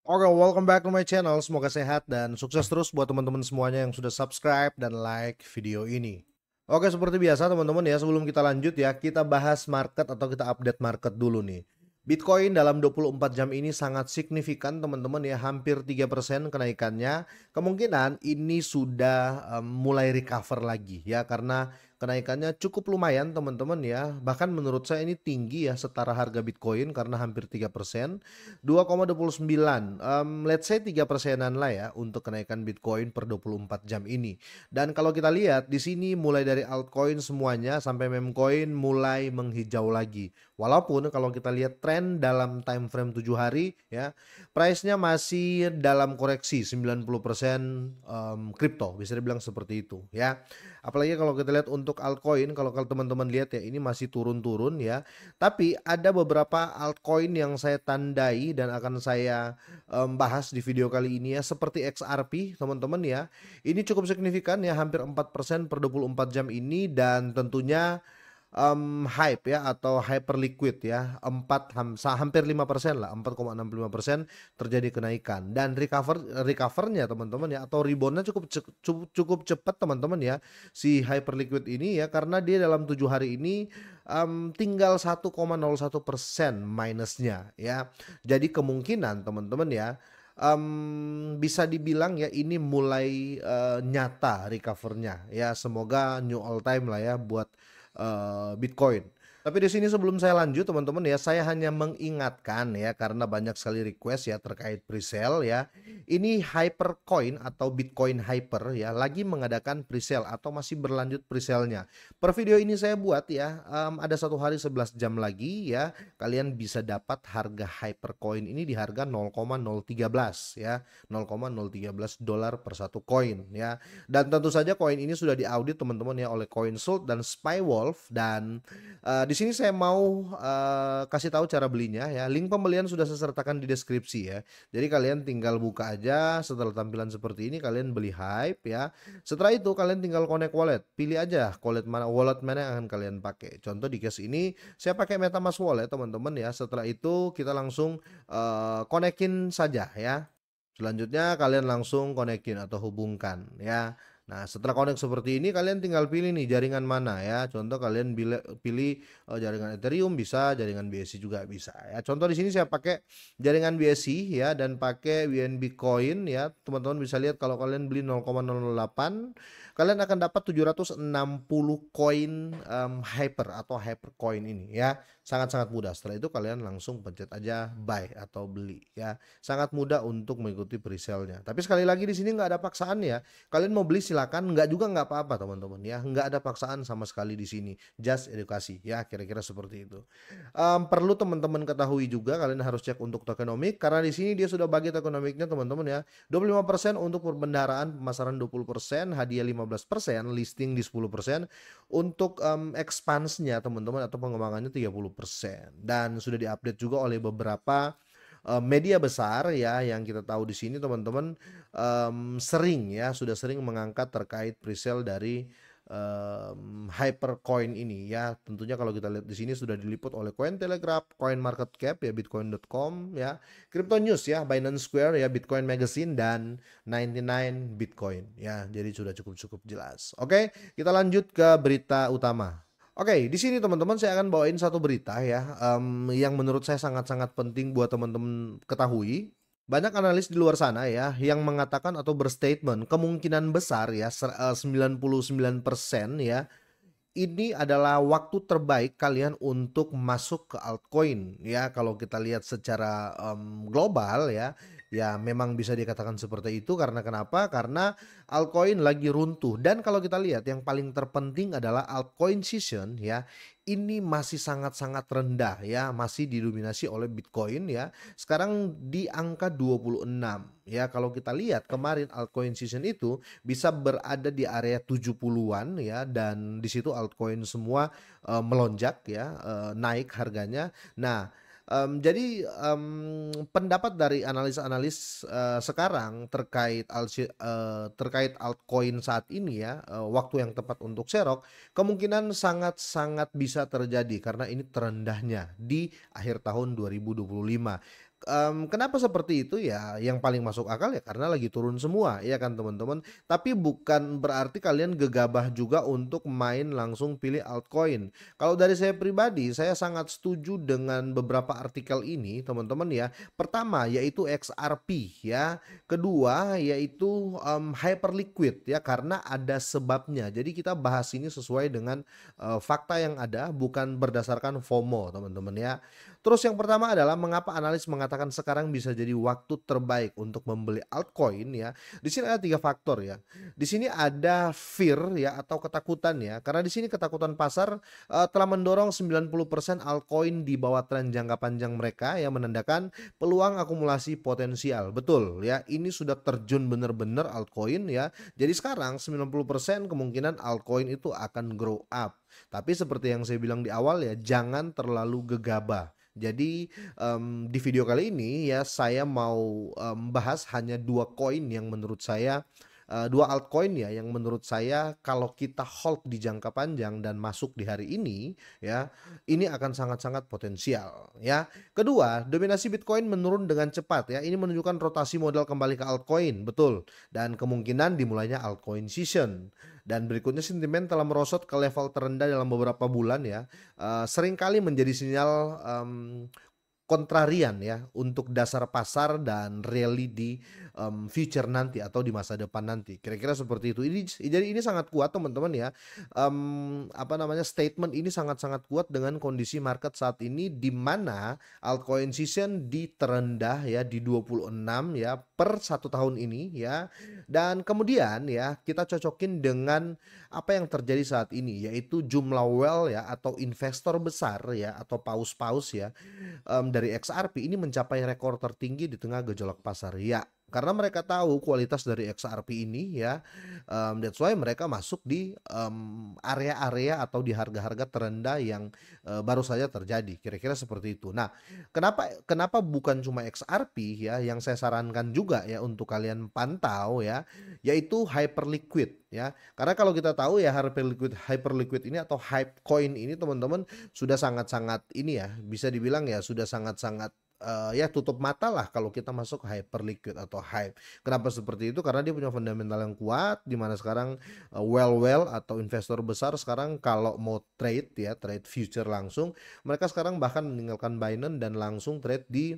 Oke, welcome back to my channel. Semoga sehat dan sukses terus buat teman-teman semuanya yang sudah subscribe dan like video ini. Oke, seperti biasa teman-teman ya, sebelum kita lanjut ya, kita bahas market atau kita update market dulu nih. Bitcoin dalam 24 jam ini sangat signifikan teman-teman ya, hampir 3% kenaikannya. Kemungkinan ini sudah mulai recover lagi ya, karena kenaikannya cukup lumayan teman-teman ya. Bahkan menurut saya ini tinggi ya setara harga Bitcoin karena hampir 3%. 2,29, let's say 3%-an lah ya untuk kenaikan Bitcoin per 24 jam ini. Dan kalau kita lihat di sini mulai dari altcoin semuanya sampai meme coin mulai menghijau lagi. Walaupun kalau kita lihat tren dalam time frame 7 hari ya, price-nya masih dalam koreksi 90% kripto, bisa dibilang seperti itu ya. Apalagi kalau kita lihat untuk altcoin, kalau teman-teman lihat ya ini masih turun-turun ya. Tapi ada beberapa altcoin yang saya tandai dan akan saya bahas di video kali ini ya, seperti XRP teman-teman ya. Ini cukup signifikan ya, hampir 4% per 24 jam ini, dan tentunya hype ya atau hyper liquid ya, hampir 5% lah, 4,65% terjadi kenaikan, dan recovernya teman-teman ya, atau reboundnya cukup cepat teman-teman ya, si hyper liquid ini ya, karena dia dalam 7 hari ini tinggal 1,01% minusnya ya. Jadi kemungkinan teman-teman ya, bisa dibilang ya ini mulai nyata recovernya ya, semoga new all time lah ya buat Bitcoin. Tapi di sini sebelum saya lanjut teman-teman ya, saya hanya mengingatkan ya, karena banyak sekali request ya terkait presale ya. Ini Hypercoin atau Bitcoin Hyper ya lagi mengadakan presale atau masih berlanjut presale-nya. Per video ini saya buat ya, ada 1 hari 11 jam lagi ya, kalian bisa dapat harga Hypercoin ini di harga 0,013 ya, 0,013 dolar per satu koin ya. Dan tentu saja koin ini sudah diaudit teman-teman ya oleh CoinSold dan SpyWolf, dan di sini saya mau kasih tahu cara belinya ya. Link pembelian sudah saya sertakan di deskripsi ya. Jadi kalian tinggal buka aja, setelah tampilan seperti ini kalian beli Hype ya. Setelah itu kalian tinggal connect wallet. Pilih aja wallet mana yang akan kalian pakai. Contoh di case ini saya pakai MetaMask wallet teman-teman ya. Setelah itu kita langsung konekin saja ya. Selanjutnya kalian langsung konekin atau hubungkan ya. Nah, setelah connect seperti ini kalian tinggal pilih nih jaringan mana ya. Contoh kalian pilih jaringan Ethereum bisa, jaringan BSC juga bisa ya. Contoh di sini saya pakai jaringan BSC ya, dan pakai BNB Coin ya. Teman-teman bisa lihat kalau kalian beli 0,008 kalian akan dapat 760 koin Hyper atau Hyper Coin ini ya. Sangat-sangat mudah. Setelah itu kalian langsung pencet aja buy atau beli ya. Sangat mudah untuk mengikuti presale-nya. Tapi sekali lagi di sini nggak ada paksaan ya. Kalian mau beli silakan, nggak juga nggak apa-apa teman-teman ya. Nggak ada paksaan sama sekali di sini. Just edukasi ya, kira-kira seperti itu. Perlu teman-teman ketahui juga, kalian harus cek untuk tokenomic karena di sini dia sudah bagi tokenomicnya teman-teman ya. 25% untuk perbendaharaan, pemasaran 20%, hadiah 15%, listing di 10%, untuk expanse-nya teman-teman atau pengembangannya 30%, dan sudah diupdate juga oleh beberapa media besar ya, yang kita tahu di sini teman-teman sering ya, sudah sering mengangkat terkait presale dari Hypercoin ini ya. Tentunya kalau kita lihat di sini sudah diliput oleh Cointelegraph, CoinMarketCap ya, Bitcoin.com ya, Crypto News ya, Binance Square ya, Bitcoin Magazine, dan 99 Bitcoin ya. Jadi sudah cukup jelas. Oke, kita lanjut ke berita utama. Oke, di sini teman-teman saya akan bawain satu berita ya, yang menurut saya sangat-sangat penting buat teman-teman ketahui. Banyak analis di luar sana ya yang mengatakan atau berstatement kemungkinan besar ya 99% ya, ini adalah waktu terbaik kalian untuk masuk ke altcoin ya. Kalau kita lihat secara global ya, ya memang bisa dikatakan seperti itu. Karena kenapa? Karena altcoin lagi runtuh, dan kalau kita lihat yang paling terpenting adalah altcoin season ya. Ini masih sangat-sangat rendah ya, masih didominasi oleh Bitcoin ya. Sekarang di angka 26 ya. Kalau kita lihat kemarin altcoin season itu bisa berada di area 70-an ya, dan di situ altcoin semua melonjak ya, naik harganya. Nah, jadi pendapat dari analis-analis sekarang terkait altcoin saat ini ya, waktu yang tepat untuk serok kemungkinan sangat-sangat bisa terjadi karena ini terendahnya di akhir tahun 2025. Kenapa seperti itu ya, yang paling masuk akal ya karena lagi turun semua, ya kan teman-teman. Tapi bukan berarti kalian gegabah juga untuk main langsung pilih altcoin. Kalau dari saya pribadi, saya sangat setuju dengan beberapa artikel ini teman-teman ya. Pertama yaitu XRP ya, kedua yaitu, Hyperliquid ya karena ada sebabnya. Jadi kita bahas ini sesuai dengan, fakta yang ada bukan berdasarkan FOMO teman-teman ya. Terus yang pertama adalah mengapa analis mengatakan sekarang bisa jadi waktu terbaik untuk membeli altcoin ya. Di sini ada 3 faktor ya. Di sini ada fear ya atau ketakutan ya. Karena di sini ketakutan pasar telah mendorong 90% altcoin di bawah tren jangka panjang mereka yang menandakan peluang akumulasi potensial. Betul ya. Ini sudah terjun benar-benar altcoin ya. Jadi sekarang 90% kemungkinan altcoin itu akan grow up. Tapi seperti yang saya bilang di awal ya, jangan terlalu gegabah. Jadi, di video kali ini ya saya mau, bahas hanya 2 koin yang menurut saya, 2 altcoin ya yang menurut saya kalau kita hold di jangka panjang dan masuk di hari ini ya, ini akan sangat-sangat potensial ya. Kedua, dominasi Bitcoin menurun dengan cepat ya, ini menunjukkan rotasi modal kembali ke altcoin, betul. Dan kemungkinan dimulainya altcoin season. Dan berikutnya sentimen telah merosot ke level terendah dalam beberapa bulan ya, seringkali menjadi sinyal, kontrarian ya untuk dasar pasar dan rally di, future nanti atau di masa depan nanti, kira-kira seperti itu. Jadi ini sangat kuat teman-teman ya, apa namanya, statement ini sangat-sangat kuat dengan kondisi market saat ini di mana altcoin season di terendah ya di 26 ya per 1 tahun ini ya. Dan kemudian ya kita cocokin dengan apa yang terjadi saat ini yaitu jumlah whale ya atau investor besar ya atau paus-paus ya, dari XRP ini mencapai rekor tertinggi di tengah gejolak pasar. Ya, karena mereka tahu kualitas dari XRP ini ya, that's why mereka masuk di, area-area atau di harga-harga terendah yang, baru saja terjadi, kira-kira seperti itu. Nah, kenapa kenapa bukan cuma XRP ya, yang saya sarankan juga ya untuk kalian pantau ya, yaitu Hyperliquid ya. Karena kalau kita tahu ya Hyperliquid ini atau Hypecoin ini teman-teman sudah sangat-sangat ini ya, bisa dibilang ya sudah sangat-sangat, ya tutup mata lah kalau kita masuk Hyperliquid atau Hype. Kenapa seperti itu? Karena dia punya fundamental yang kuat, di mana sekarang, whale-whale atau investor besar sekarang kalau mau trade ya, trade future langsung, mereka sekarang bahkan meninggalkan Binance dan langsung trade di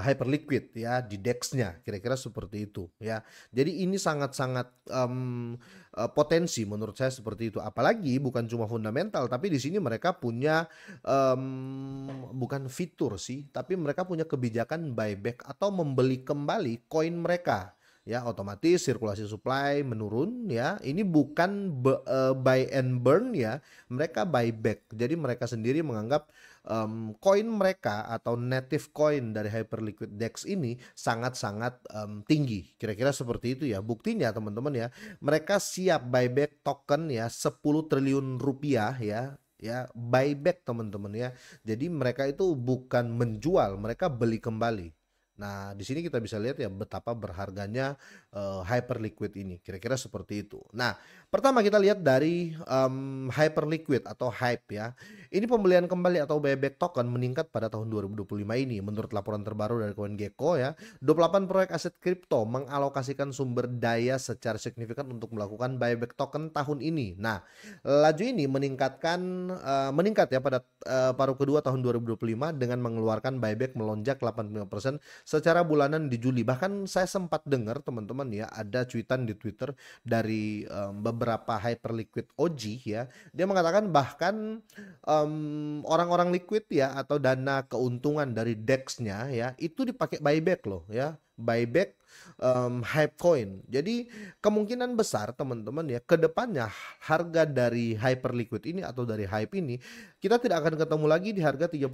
Hyperliquid ya di DEX-nya kira-kira seperti itu ya. Jadi ini sangat-sangat, potensi menurut saya seperti itu. Apalagi bukan cuma fundamental tapi di sini mereka punya, bukan fitur sih, tapi mereka punya kebijakan buyback atau membeli kembali koin mereka. Ya otomatis sirkulasi supply menurun ya. Ini bukan buy and burn ya, mereka buyback. Jadi mereka sendiri menganggap koin mereka atau native coin dari Hyperliquid DEX ini sangat-sangat, tinggi. Kira-kira seperti itu ya. Buktinya teman-teman ya, mereka siap buyback token ya 10 triliun rupiah ya buyback teman-teman ya. Jadi mereka itu bukan menjual, mereka beli kembali. Nah, di sini kita bisa lihat ya betapa berharganya, Hyperliquid ini, kira-kira seperti itu. Nah, pertama kita lihat dari, Hyperliquid atau Hype ya. Ini pembelian kembali atau buyback token meningkat pada tahun 2025 ini. Menurut laporan terbaru dari CoinGecko ya, 28 proyek aset kripto mengalokasikan sumber daya secara signifikan untuk melakukan buyback token tahun ini. Nah, laju ini meningkat ya pada, paruh kedua tahun 2025 dengan mengeluarkan buyback melonjak 85% secara bulanan di Juli. Bahkan saya sempat dengar teman-teman ya ada cuitan di Twitter dari, beberapa Hyperliquid OG ya. Dia mengatakan bahkan, orang-orang liquid ya atau dana keuntungan dari DEX-nya ya itu dipakai buyback loh ya. Buyback, Hypecoin. Jadi kemungkinan besar teman-teman ya ke depannya harga dari Hyperliquid ini atau dari Hype ini kita tidak akan ketemu lagi di harga 38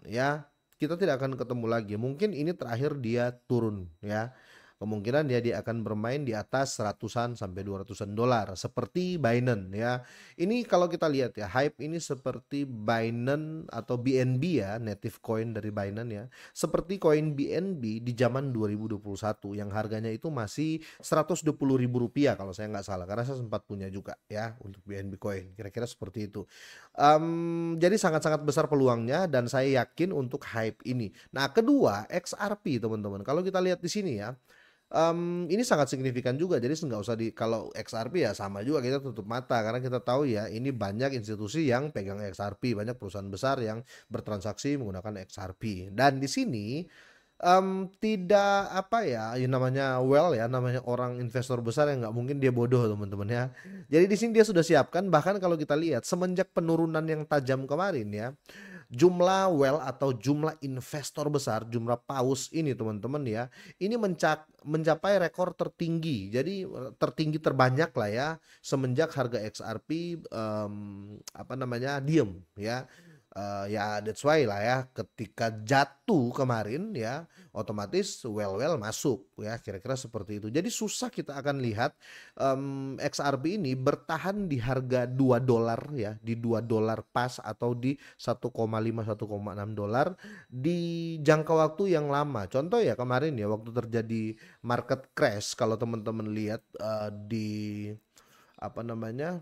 ya. Kita tidak akan ketemu lagi. Mungkin ini terakhir dia turun ya. kemungkinan ya dia akan bermain di atas seratusan sampai 200-an dolar seperti Binance ya. Ini kalau kita lihat ya, Hype ini seperti Binance atau BNB ya, native coin dari Binance ya. Seperti koin BNB di zaman 2021 yang harganya itu masih Rp120.000 kalau saya nggak salah, karena saya sempat punya juga ya untuk BNB coin, kira-kira seperti itu. Jadi sangat-sangat besar peluangnya dan saya yakin untuk Hype ini. Nah, kedua XRP teman-teman. Kalau kita lihat di sini ya, ini sangat signifikan juga. Jadi nggak usah kalau XRP ya sama juga kita tutup mata karena kita tahu ya ini banyak institusi yang pegang XRP, banyak perusahaan besar yang bertransaksi menggunakan XRP. Dan di sini tidak apa ya, namanya ya, namanya orang investor besar yang nggak mungkin dia bodoh teman-teman ya. Jadi di sini dia sudah siapkan, bahkan kalau kita lihat semenjak penurunan yang tajam kemarin ya, jumlah atau jumlah investor besar, jumlah paus ini teman-teman ya, ini mencapai rekor tertinggi. Jadi tertinggi terbanyak lah ya semenjak harga XRP apa namanya diem ya. Ya that's why lah ya ketika jatuh kemarin ya otomatis masuk ya kira-kira seperti itu. Jadi susah kita akan lihat XRP ini bertahan di harga $2 ya, di $2 pas atau di 1,5 1,6 dolar di jangka waktu yang lama. Contoh ya kemarin ya waktu terjadi market crash, kalau teman-teman lihat di apa namanya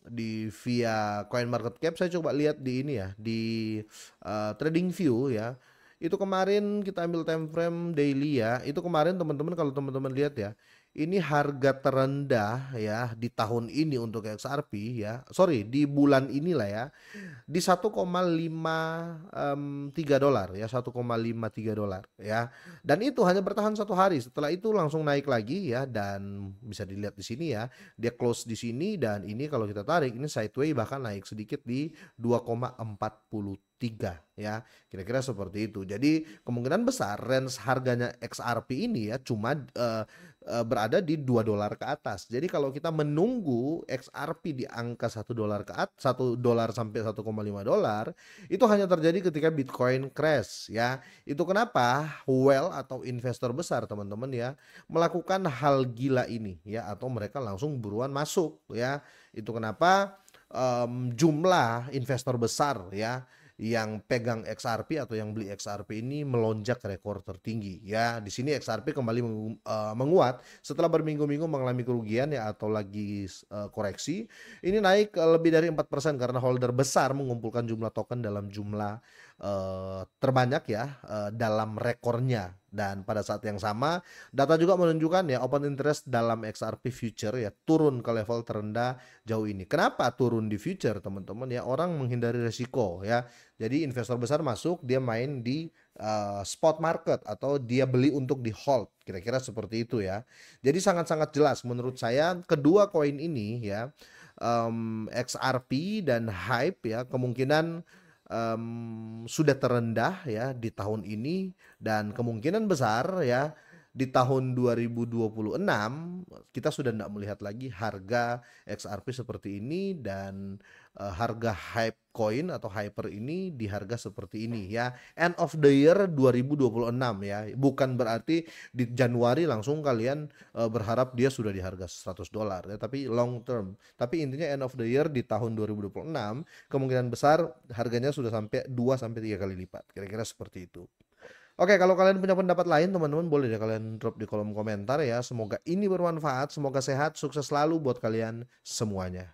di via coin market cap, saya coba lihat di ini ya di trading view ya, itu kemarin kita ambil time frame daily ya, itu kemarin teman-teman kalau teman-teman lihat ya, ini harga terendah ya di tahun ini untuk XRP ya, sorry di bulan inilah ya, di 1,53 dolar ya, 1,53 dolar ya. Dan itu hanya bertahan 1 hari. Setelah itu langsung naik lagi ya, dan bisa dilihat di sini ya, dia close di sini dan ini kalau kita tarik ini sideways bahkan naik sedikit di 2,43 ya. Kira-kira seperti itu. Jadi kemungkinan besar range harganya XRP ini ya cuma berada di $2 ke atas. Jadi kalau kita menunggu XRP di angka $1 ke atas, $1 sampai 1,5 dolar, itu hanya terjadi ketika Bitcoin crash ya. Itu kenapa atau investor besar teman-teman ya melakukan hal gila ini ya, atau mereka langsung buruan masuk ya. Itu kenapa jumlah investor besar ya yang pegang XRP atau yang beli XRP ini melonjak rekor tertinggi ya. Di sini XRP kembali menguat setelah berminggu-minggu mengalami kerugian ya atau lagi koreksi. Ini naik lebih dari 4% karena holder besar mengumpulkan jumlah token dalam jumlah terbanyak ya dalam rekornya. Dan pada saat yang sama data juga menunjukkan ya open interest dalam XRP future ya turun ke level terendah jauh ini. Kenapa turun di future teman-teman ya? Orang menghindari resiko ya. Jadi investor besar masuk, dia main di spot market atau dia beli untuk di hold, kira-kira seperti itu ya. Jadi sangat-sangat jelas menurut saya kedua koin ini ya, XRP dan Hype ya, kemungkinan sudah terendah ya di tahun ini, dan kemungkinan besar ya di tahun 2026 kita sudah tidak melihat lagi harga XRP seperti ini, dan harga Hype coin atau Hyper ini di harga seperti ini ya. End of the year 2026 ya. Bukan berarti di Januari langsung kalian berharap dia sudah di harga $100 ya, tapi long term. Tapi intinya end of the year di tahun 2026 kemungkinan besar harganya sudah sampai 2 sampai 3 kali lipat. Kira-kira seperti itu. Oke, kalau kalian punya pendapat lain teman-teman boleh deh kalian drop di kolom komentar ya. Semoga ini bermanfaat, semoga sehat, sukses selalu buat kalian semuanya.